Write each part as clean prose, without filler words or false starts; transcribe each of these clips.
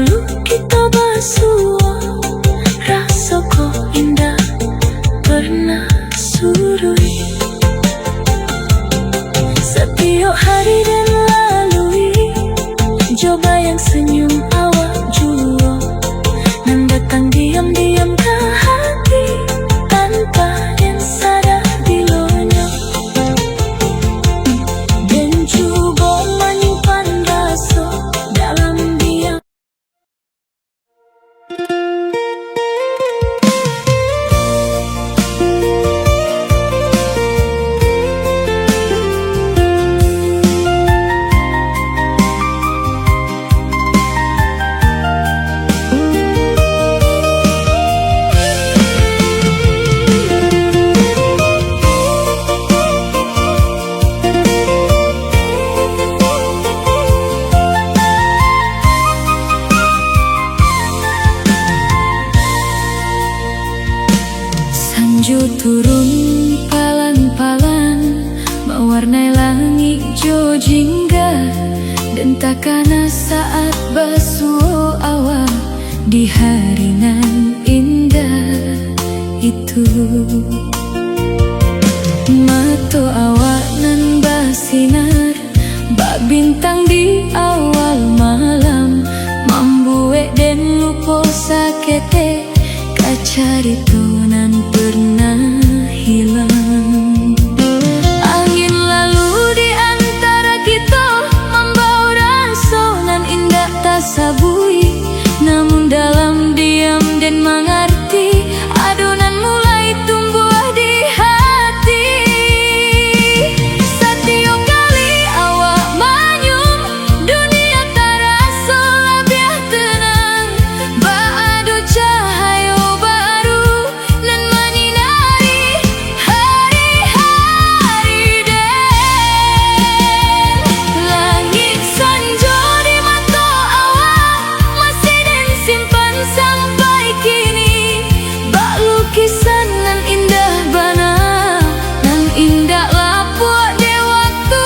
lalu kita basuh, rasa kok indah pernah surui. Setiap hari dan lalui, coba yang senyum awak jua, nan datang diam-diam ke hati tanpa dan sadar dilonya. Dan cuba menyimpan rasa dalam diam. Sanju turun palan-palan, mewarnai langit jo jingga, dan takana saat basuh awak di hari nan indah itu. Mato awak nan basinar, bak bintang di awal malam, mambuek den lupo sakete, kacari nan pernah hilang. Angin lalu di antara kita, membawa rasa nan indah tak sabui, namun dalam diam dan mengerti, adonan mulai tumbuh di hati. Setiap kali awak manyum, dunia terasa lebih tenang, beradu cahaya baru nan menyinari hari-hari den. Langit sanjo di mata awak masih den simpan sampai kini, bak lukisan nan indah bana, nan indah lapuk di waktu.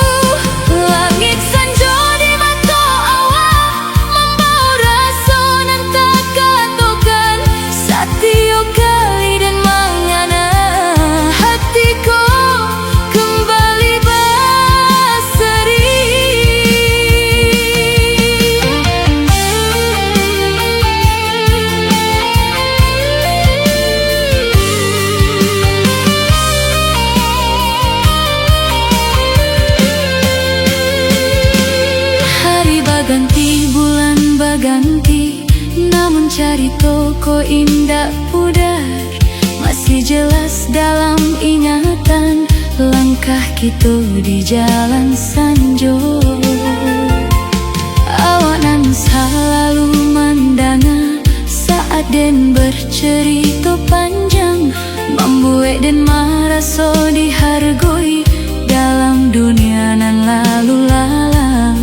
Langit sanjo di mata awak, membawa rasa nan tak katakan, setiap kali dan mengana hatiku kembali berseri. Hari baganti, bulan baganti, namun cari toko indah pudar, masih jelas dalam ingatan langkah kita di jalan sanjo. Awak nan selalu mandanga saat den bercerita panjang, membuat den merasa dihargai dalam dunia nan lalu lalang.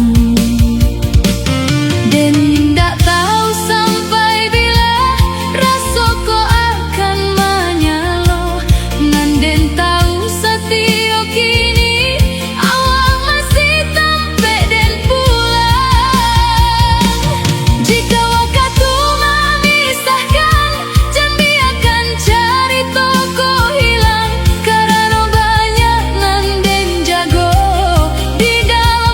Den tak tahu sampai bila rasa kau akan menyala, nan den tahu setiap kini awak masih tampe den pulang. Jika waktu memisahkan, jangan biarkan cari toko hilang, karena banyak nan den jago di dalam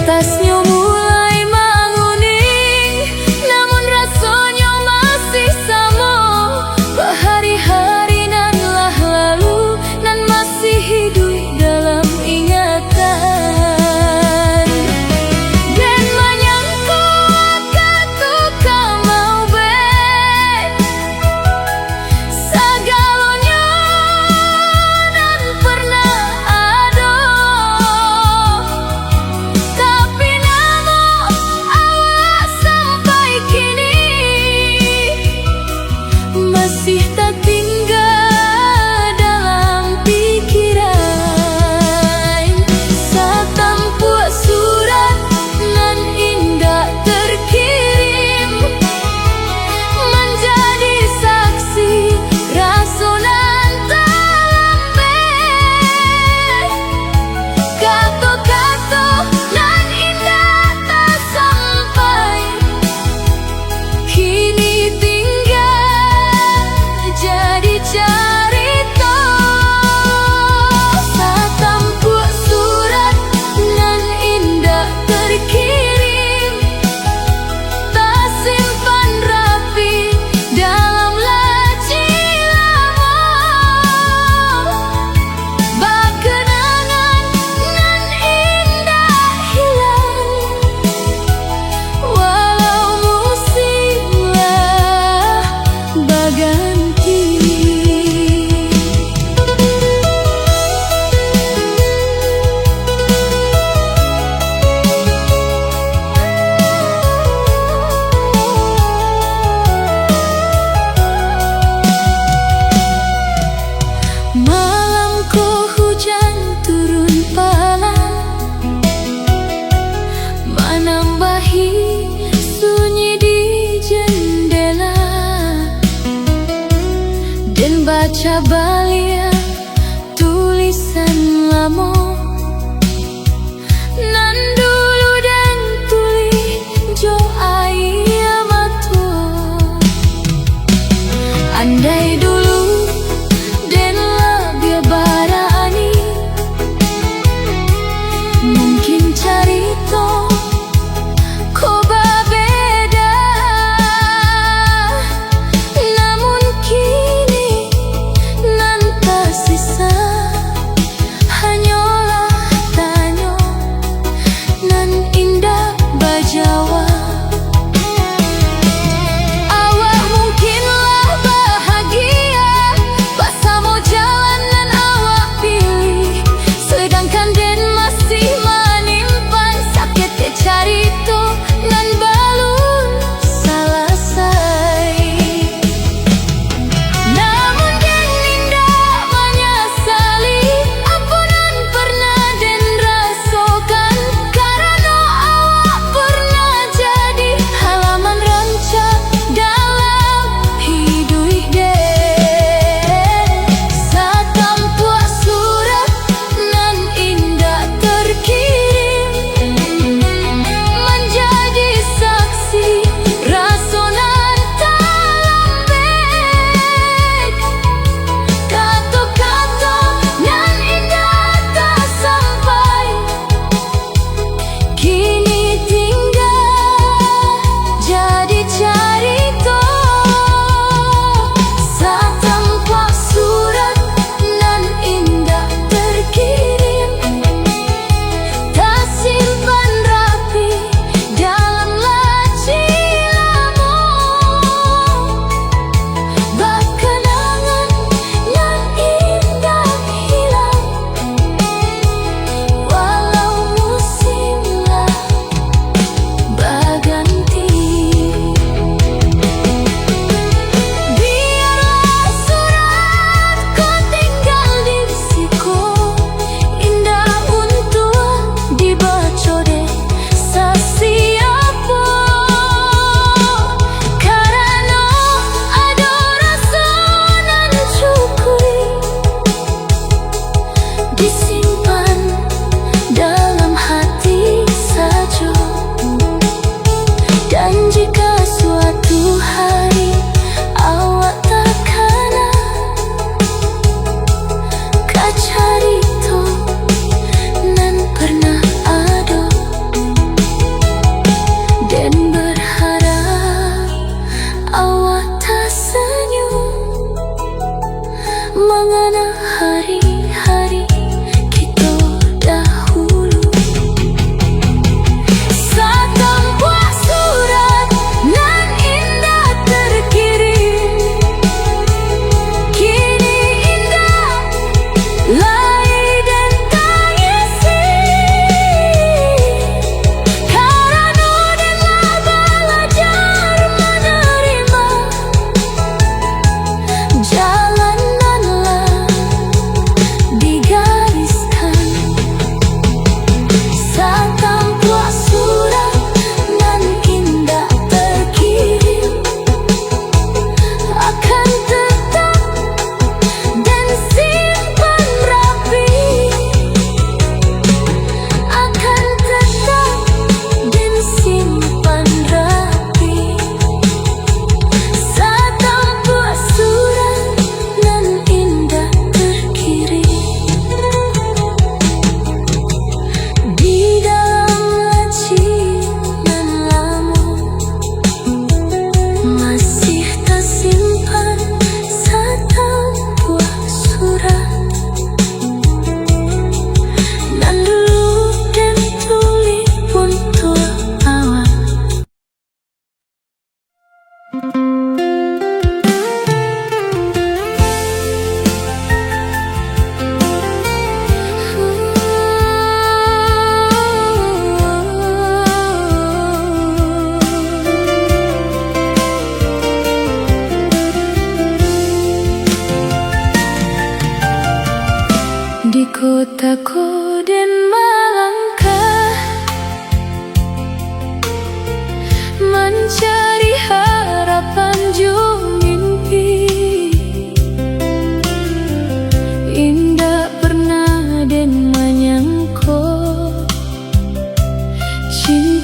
Tasnya mulai menguning, namun rasanya masih sama. Berhari-hari nan lah lalu, nan masih hidup dalam ingatan. Dan menyangku katuka mau be segalanya nan pernah ada. Tapi namun awak sampai kini masih tak tinggal dalam pikiran. Satampuk surat nan indah terkirim menjadi saksi rasa nan terlambe. Kata-kata nan indah tak sampai kini tinggal jadi cerita. Satampuk surat nan indah terkirim tak simpan rapi dalam laci lama. Bakenangan nan indah hilang walau musimlah berganti. Malam ko hujan turun pelan, menambahi sunyi di jendela. Dan baca balik tulisan lama nan dulu dan tulis jo ayah matu. Andai dulu dan lebih barani, mungkin cerita ko berbeda. Namun kini nan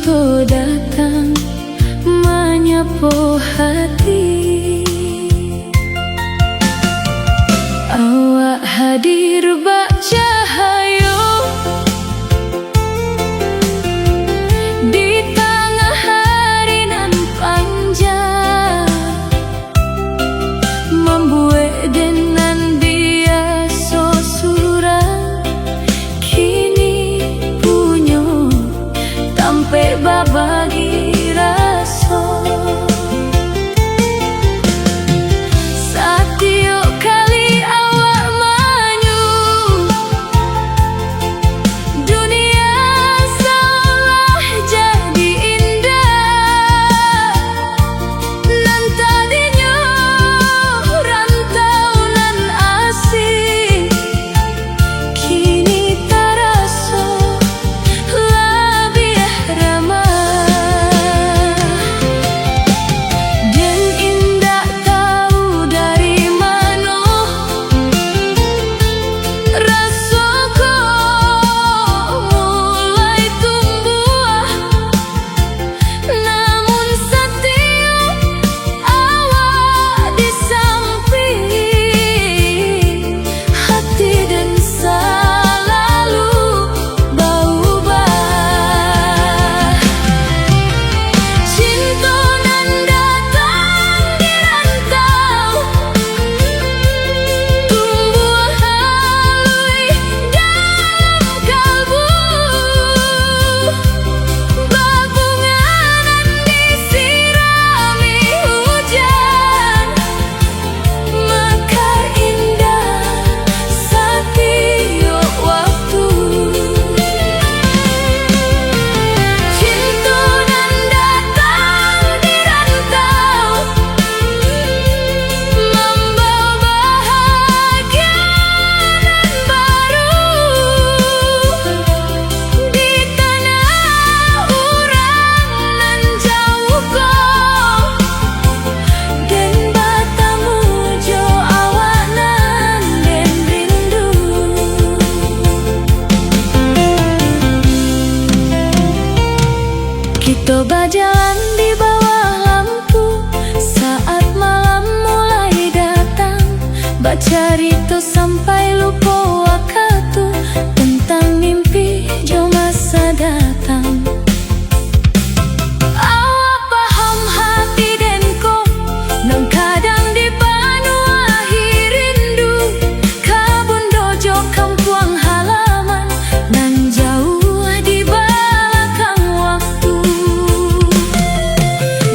Cinta datang menyapu hati. Awak hadir bak cahaya di tengah hari nan panjang, membuat dengan dia sesurang kini punya sampai babagi rasa. Setiap kali awak manyu, dunia seolah jadi indah. Nan tadinya rantau nan asing, kini terasa lebih ramah. Dan indah tahu dari mana rasaku mulai tumbuh. Namun setiap awak di samping, hati dan selalu berubah. Cinta nan datang di rantau, tumbuh halui dalam kalbu. Berbunga nan disirami hujan, mekar indah setiap waktu. Cinta nan datang di rantau, membawa bahagia nan baru di tanah orang nan jauh kau. Dan batamu jo awak nan den rindu. Kita berjalan di bawah lampu saat malam mulai datang, bercerita sampai lupa waktu tentang mimpi jo masa datang. Awak paham hati denko, nang kadang dipenuhi rindu. Kabun dojo kampung halaman nan jauh di belakang waktu.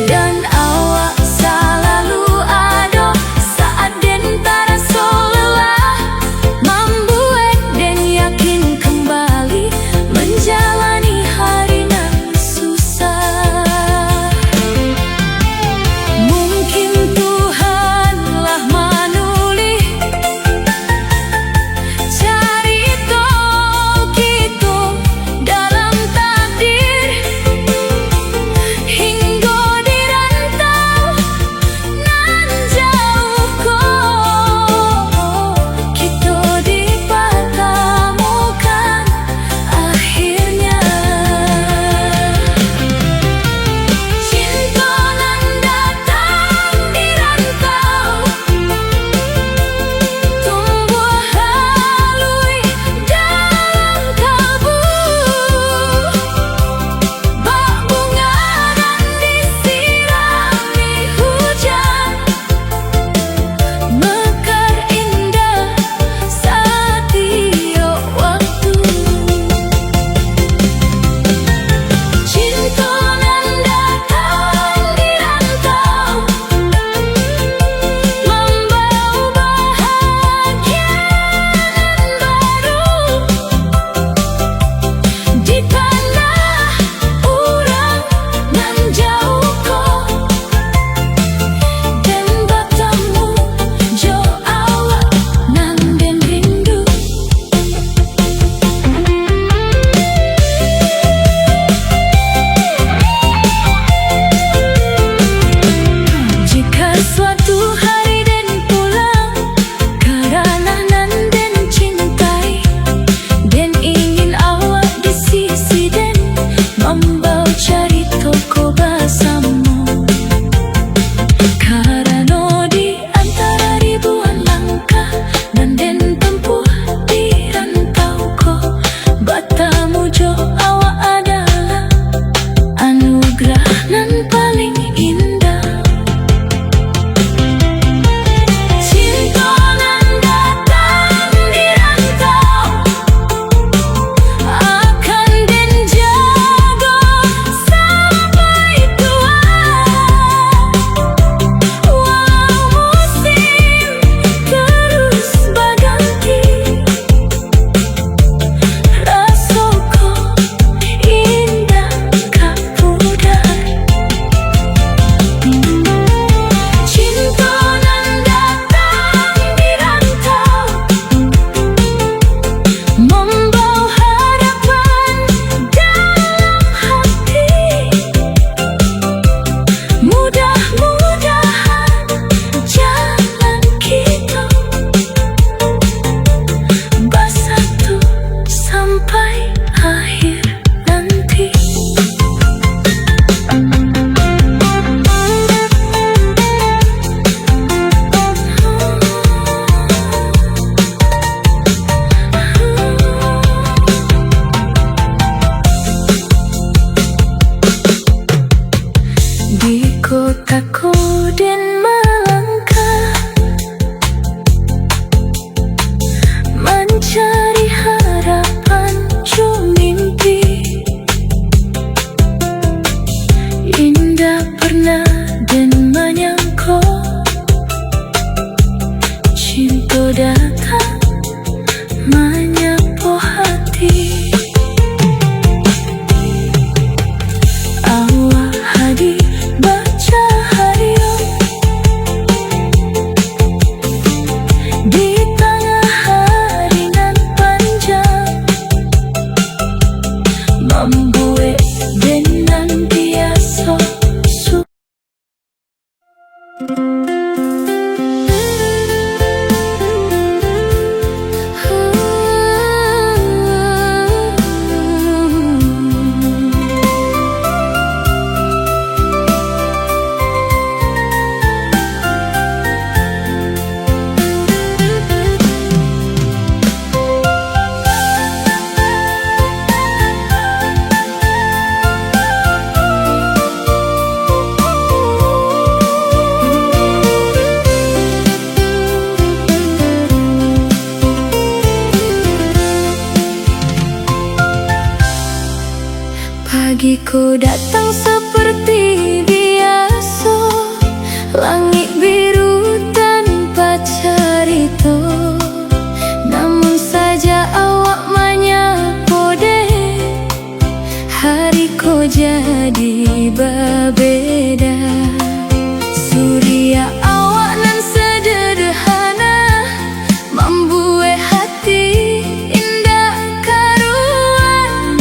Dan awak selalu ada saat den terasa lelah, Pagiku datang seperti biasa, langit biru tanpa cerita. Namun saja awak menyapa deh, hariku jadi berbeda. Surya awak nan sederhana, membuat hati indah karuan.